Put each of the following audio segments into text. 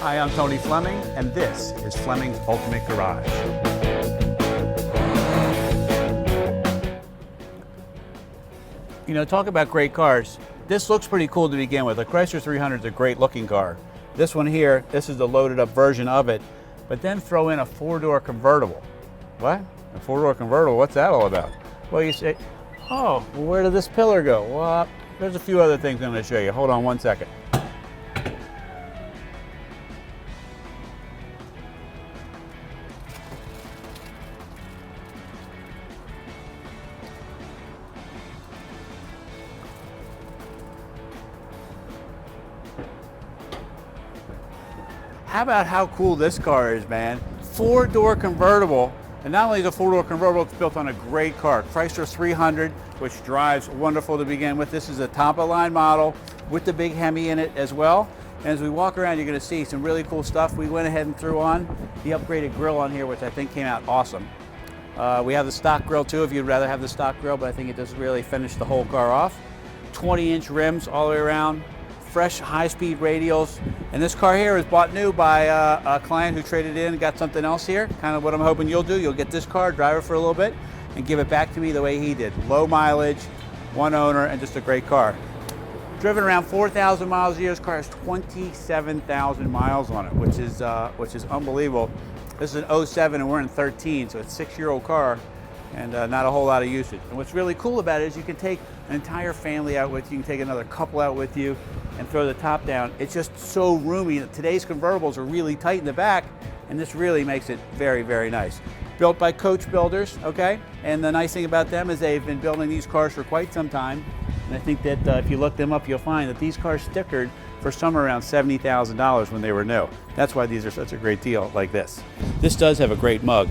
Hi, I'm Tony Fleming, and this is Fleming's Ultimate Garage. You know, talk about great cars. This looks pretty cool to begin with. A Chrysler 300 is a great looking car. This one here, this is the loaded up version of it, but then throw in a four-door convertible. What? A four-door convertible, what's that all about? Well, you say, oh, well, where did this pillar go? Well, there's a few other things I'm going to show you. Hold on one second. How about how cool this car is, man? Four-door convertible, and not only is it a four-door convertible, it's built on a great car, Chrysler 300, which drives wonderful to begin with. This is a top-of-line model with the big HEMI in it as well. And as we walk around, you're going to see some really cool stuff. We went ahead and threw on the upgraded grille on here, which I think came out awesome. We have the stock grille too, if you'd rather have the stock grille, but I think it does really finish the whole car off. 20-inch rims all the way around. Fresh high-speed radials, and this car here was bought new by a client who traded in and got something else here. Kind of what I'm hoping you'll do. You'll get this car, drive it for a little bit, and give it back to me the way he did. Low mileage, one owner, and just a great car. Driven around 4,000 miles a year. This car has 27,000 miles on it, which is unbelievable. This is an 07 and we're in 13, so it's a 6-year-old car, and not a whole lot of usage. And what's really cool about it is you can take an entire family out with you, you can take another couple out with you, and throw the top down. It's just so roomy. Today's convertibles are really tight in the back, and this really makes it very, very nice. Built by Coach Builders, okay? And the nice thing about them is they've been building these cars for quite some time, and I think that if you look them up, you'll find that these cars stickered for somewhere around $70,000 when they were new. That's why these are such a great deal like this. This does have a great mug.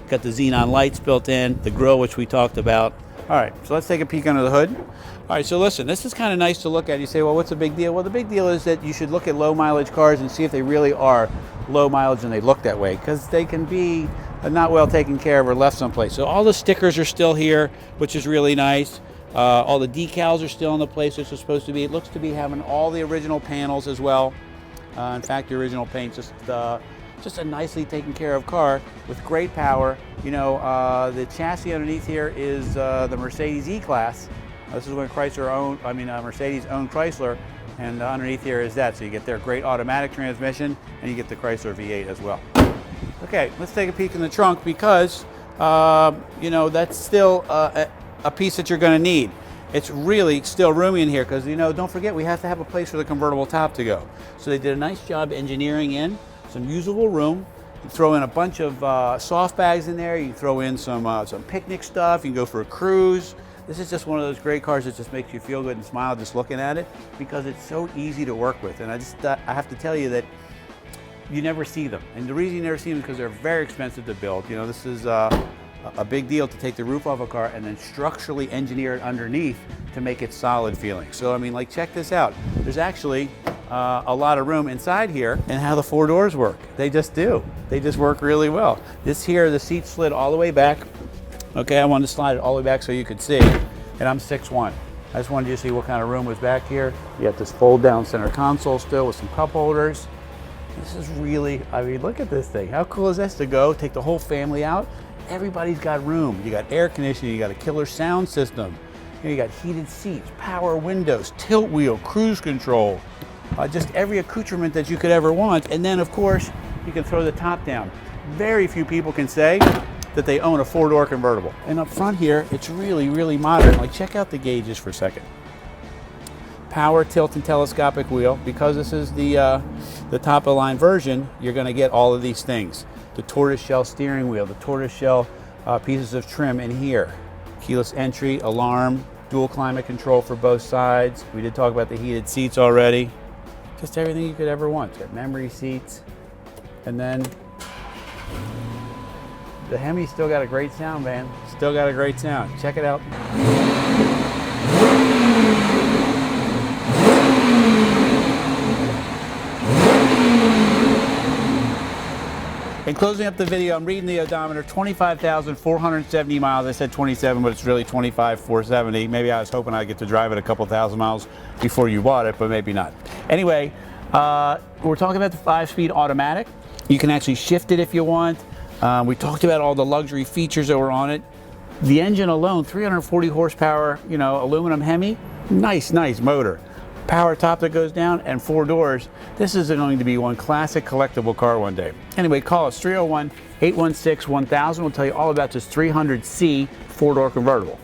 Got the xenon lights built in, the grille, which we talked about. All right, so let's take a peek under the hood. All right, so listen, this is kind of nice to look at. You say, well, what's the big deal? Well, the big deal is that you should look at low mileage cars and see if they really are low mileage and they look that way, because they can be not well taken care of or left someplace. So all the stickers are still here, which is really nice. All the decals are still in the place it's supposed to be. It looks to be having all the original panels as well. In fact, the original paint, just a nicely taken care of car with great power. You know, the chassis underneath here is the Mercedes E-Class. This is when Mercedes owned Chrysler, and underneath here is that. So you get their great automatic transmission, and you get the Chrysler V8 as well. Okay, let's take a peek in the trunk, because you know, that's still a piece that you're going to need. It's really still roomy in here, because, you know, don't forget, we have to have a place for the convertible top to go. So they did a nice job engineering in some usable room. You throw in a bunch of soft bags in there. You can throw in some picnic stuff. You can go for a cruise. This is just one of those great cars that just makes you feel good and smile just looking at it, because it's so easy to work with. And I have to tell you that you never see them. And the reason you never see them is because they're very expensive to build. You know, this is a big deal to take the roof off a car and then structurally engineer it underneath to make it solid feeling. So, I mean, like, check this out. There's actually a lot of room inside here, and how the four doors work. They just do. They just work really well. This here, the seat slid all the way back. Okay, I wanted to slide it all the way back so you could see. And I'm 6'1". I just wanted you to see what kind of room was back here. You got this fold down center console still with some cup holders. This is really, I mean, look at this thing. How cool is this to go? Take the whole family out. Everybody's got room. You got air conditioning, you got a killer sound system. You got heated seats, power windows, tilt wheel, cruise control, just every accoutrement that you could ever want. And then, of course, you can throw the top down. Very few people can say that they own a four-door convertible. And up front here, it's really, really modern. Like, check out the gauges for a second. Power tilt and telescopic wheel. Because this is the top-of-the-line version, you're going to get all of these things. The tortoiseshell steering wheel, the tortoiseshell pieces of trim in here. Keyless entry, alarm, dual climate control for both sides. We did talk about the heated seats already. Just everything you could ever want. Got memory seats. And then the HEMI still got a great sound, man. Still got a great sound. Check it out. In closing up the video, I'm reading the odometer, 25,470 miles. I said 27, but it's really 25,470. Maybe I was hoping I'd get to drive it a couple thousand miles before you bought it, but maybe not. Anyway, We're talking about the 5-speed automatic. You can actually shift it if you want. We talked about all the luxury features that were on it. The engine alone, 340 horsepower, you know, aluminum HEMI, nice motor. Power top that goes down and 4 doors. This is going to be one classic collectible car one day. Anyway, call us 301-816-1000. We'll tell you all about this 300C 4-door convertible.